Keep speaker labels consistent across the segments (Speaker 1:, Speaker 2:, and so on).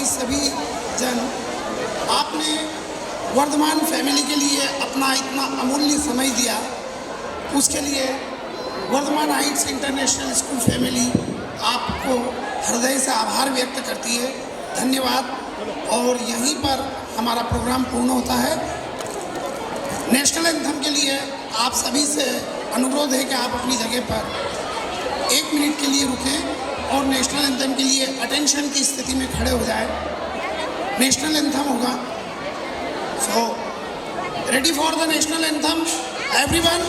Speaker 1: सभी जन, आपने वर्धमान फैमिली के लिए अपना इतना अमूल्य समय दिया, उसके लिए Vardhaman heights international school family आपको हृदय से आभार व्यक्त करती है। धन्यवाद। और यहीं पर हमारा प्रोग्राम पूर्ण होता है। नेशनल एंथम के लिए आप सभी से अनुरोध है कि आप अपनी जगह पर 1 मिनट के लिए रुकें और नेशनल एंथम के लिए अटेंशन की स्थिति में खड़े हो जाएं। नेशनल एंथम होगा। So ready for the national anthem everyone.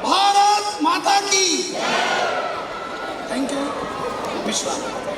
Speaker 1: Bharat माता की। Thank you. विश्वास।